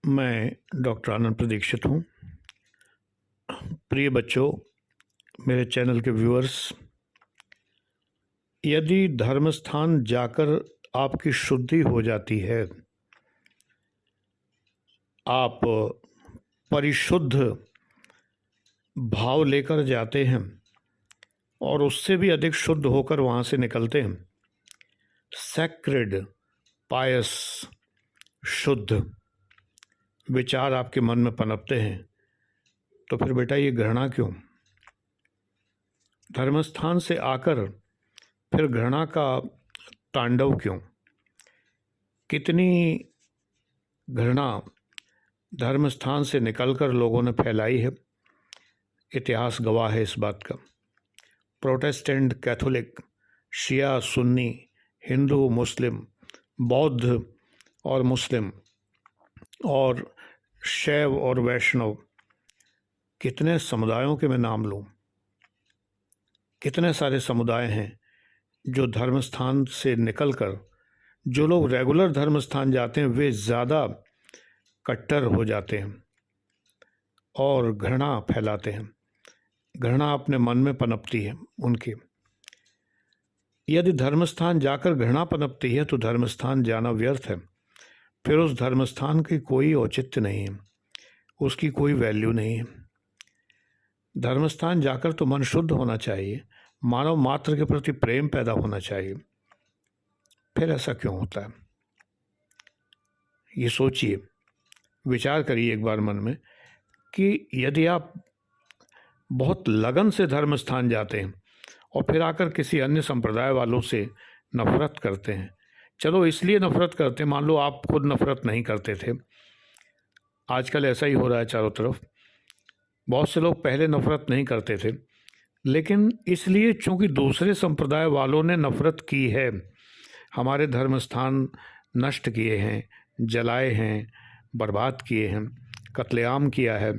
मैं डॉक्टर आनंद प्रदीक्षित हूँ। प्रिय बच्चों, मेरे चैनल के व्यूअर्स, यदि धर्म स्थान जाकर आपकी शुद्धि हो जाती है, आप परिशुद्ध भाव लेकर जाते हैं और उससे भी अधिक शुद्ध होकर वहाँ से निकलते हैं, सैक्रेड, पायस, शुद्ध विचार आपके मन में पनपते हैं, तो फिर बेटा ये घृणा क्यों? धर्मस्थान से आकर फिर घृणा का तांडव क्यों? कितनी घृणा धर्मस्थान से निकलकर लोगों ने फैलाई है, इतिहास गवाह है इस बात का। प्रोटेस्टेंट, कैथोलिक, शिया, सुन्नी, हिंदू, मुस्लिम, बौद्ध और मुस्लिम और शैव और वैष्णव, कितने समुदायों के मैं नाम लूँ? कितने सारे समुदाय हैं जो धर्मस्थान से निकलकर, जो लोग रेगुलर धर्मस्थान जाते हैं वे ज़्यादा कट्टर हो जाते हैं और घृणा फैलाते हैं। घृणा अपने मन में पनपती है उनके। यदि धर्मस्थान जाकर घृणा पनपती है तो धर्मस्थान जाना व्यर्थ है। फिर उस धर्मस्थान की कोई औचित्य नहीं है, उसकी कोई वैल्यू नहीं है। धर्मस्थान जाकर तो मन शुद्ध होना चाहिए, मानव मात्र के प्रति प्रेम पैदा होना चाहिए। फिर ऐसा क्यों होता है? ये सोचिए, विचार करिए एक बार मन में कि यदि आप बहुत लगन से धर्मस्थान जाते हैं और फिर आकर किसी अन्य संप्रदाय वालों से नफरत करते हैं, चलो इसलिए नफरत करते हैं, मान लो आप खुद नफरत नहीं करते थे, आजकल ऐसा ही हो रहा है चारों तरफ। बहुत से लोग पहले नफरत नहीं करते थे, लेकिन इसलिए चूंकि दूसरे संप्रदाय वालों ने नफरत की है, हमारे धर्मस्थान नष्ट किए हैं, जलाए हैं, बर्बाद किए हैं, कत्लेआम किया है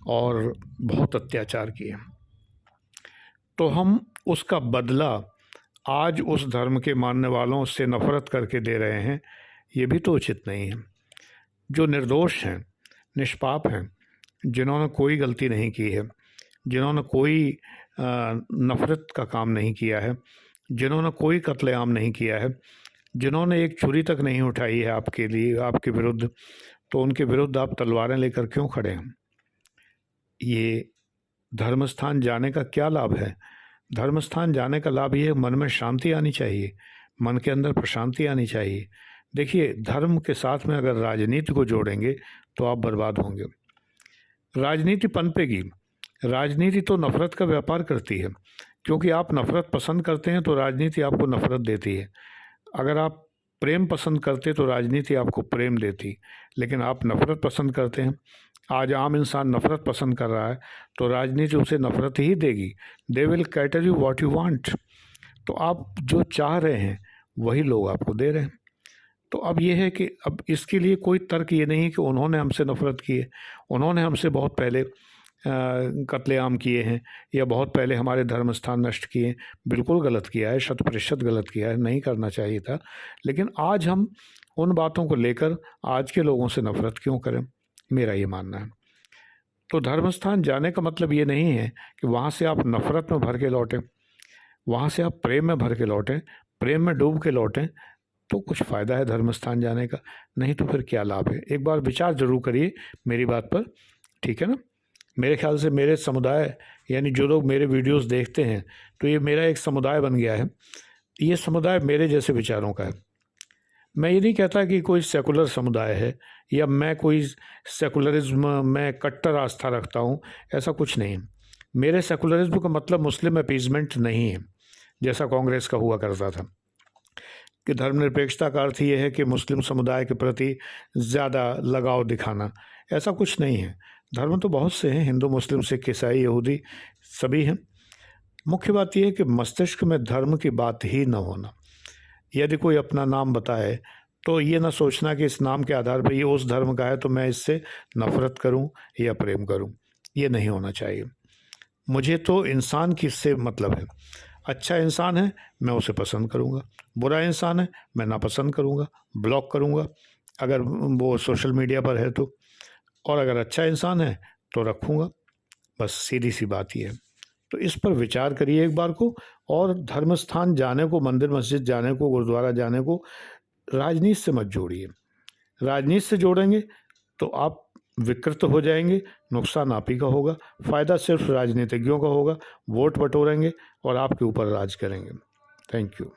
और बहुत अत्याचार किए, तो हम उसका बदला आज उस धर्म के मानने वालों से नफरत करके दे रहे हैं। ये भी तो उचित नहीं है। जो निर्दोष हैं, निष्पाप हैं, जिन्होंने कोई गलती नहीं की है, जिन्होंने कोई नफरत का काम नहीं किया है, जिन्होंने कोई कत्लेआम नहीं किया है, जिन्होंने एक छुरी तक नहीं उठाई है आपके लिए, आपके विरुद्ध, तो उनके विरुद्ध आप तलवारें लेकर क्यों खड़े हैं? ये धर्मस्थान जाने का क्या लाभ है? धर्मस्थान जाने का लाभ ये है, मन में शांति आनी चाहिए, मन के अंदर प्रशांति आनी चाहिए। देखिए, धर्म के साथ में अगर राजनीति को जोड़ेंगे तो आप बर्बाद होंगे। राजनीति पनपेगी। राजनीति तो नफरत का व्यापार करती है, क्योंकि आप नफरत पसंद करते हैं तो राजनीति आपको नफरत देती है। अगर आप प्रेम पसंद करते तो राजनीति आपको प्रेम देती, लेकिन आप नफरत पसंद करते हैं। आज आम इंसान नफरत पसंद कर रहा है तो राजनीति उसे नफरत ही देगी। They will cater you what you want. तो आप जो चाह रहे हैं वही लोग आपको दे रहे हैं। तो अब ये है कि अब इसके लिए कोई तर्क ये नहीं कि उन्होंने हमसे नफरत की है, उन्होंने हमसे बहुत पहले कत्लेआम किए हैं या बहुत पहले हमारे धर्म स्थान नष्ट किए। बिल्कुल गलत किया है, 100% गलत किया है, नहीं करना चाहिए था। लेकिन आज हम उन बातों को लेकर आज के लोगों से नफरत क्यों करें? मेरा ये मानना है। तो धर्मस्थान जाने का मतलब ये नहीं है कि वहाँ से आप नफरत में भर के लौटें, वहाँ से आप प्रेम में भर के लौटें, प्रेम में डूब के लौटें, तो कुछ फ़ायदा है धर्मस्थान जाने का? नहीं तो फिर क्या लाभ है? एक बार विचार जरूर करिए मेरी बात पर, ठीक है ना? मेरे ख्याल से मेरे समुदाय, यानी जो लोग मेरे वीडियोस देखते हैं, तो ये मेरा एक समुदाय बन गया है। ये समुदाय मेरे जैसे विचारों का है। मैं ये नहीं कहता कि कोई सेकुलर समुदाय है या मैं कोई सेकुलरिज्म में कट्टर आस्था रखता हूँ, ऐसा कुछ नहीं है। मेरे सेकुलरिज्म का मतलब मुस्लिम अपीजमेंट नहीं है, जैसा कांग्रेस का हुआ करता था कि धर्मनिरपेक्षता का अर्थ ये है कि मुस्लिम समुदाय के प्रति ज़्यादा लगाव दिखाना। ऐसा कुछ नहीं है। धर्म तो बहुत से हैं, हिंदू, मुस्लिम, सिख, ईसाई, यहूदी, सभी हैं। मुख्य बात यह है कि मस्तिष्क में धर्म की बात ही न होना। यदि कोई अपना नाम बताए तो ये ना सोचना कि इस नाम के आधार पर ये उस धर्म का है तो मैं इससे नफरत करूं या प्रेम करूं। ये नहीं होना चाहिए। मुझे तो इंसान की से मतलब है। अच्छा इंसान है मैं उसे पसंद करूंगा, बुरा इंसान है मैं नापसंद करूंगा, ब्लॉक करूंगा, अगर वो सोशल मीडिया पर है तो, और अगर अच्छा इंसान है तो रखूँगा। बस सीधी सी बात ही है। तो इस पर विचार करिए एक बार को, और धर्म स्थान जाने को, मंदिर मस्जिद जाने को, गुरुद्वारा जाने को राजनीति से मत जोड़िए। राजनीति से जोड़ेंगे तो आप विकृत हो जाएंगे, नुकसान आप ही का होगा, फ़ायदा सिर्फ राजनीतिज्ञों का होगा, वोट बटोरेंगे और आपके ऊपर राज करेंगे। Thank you.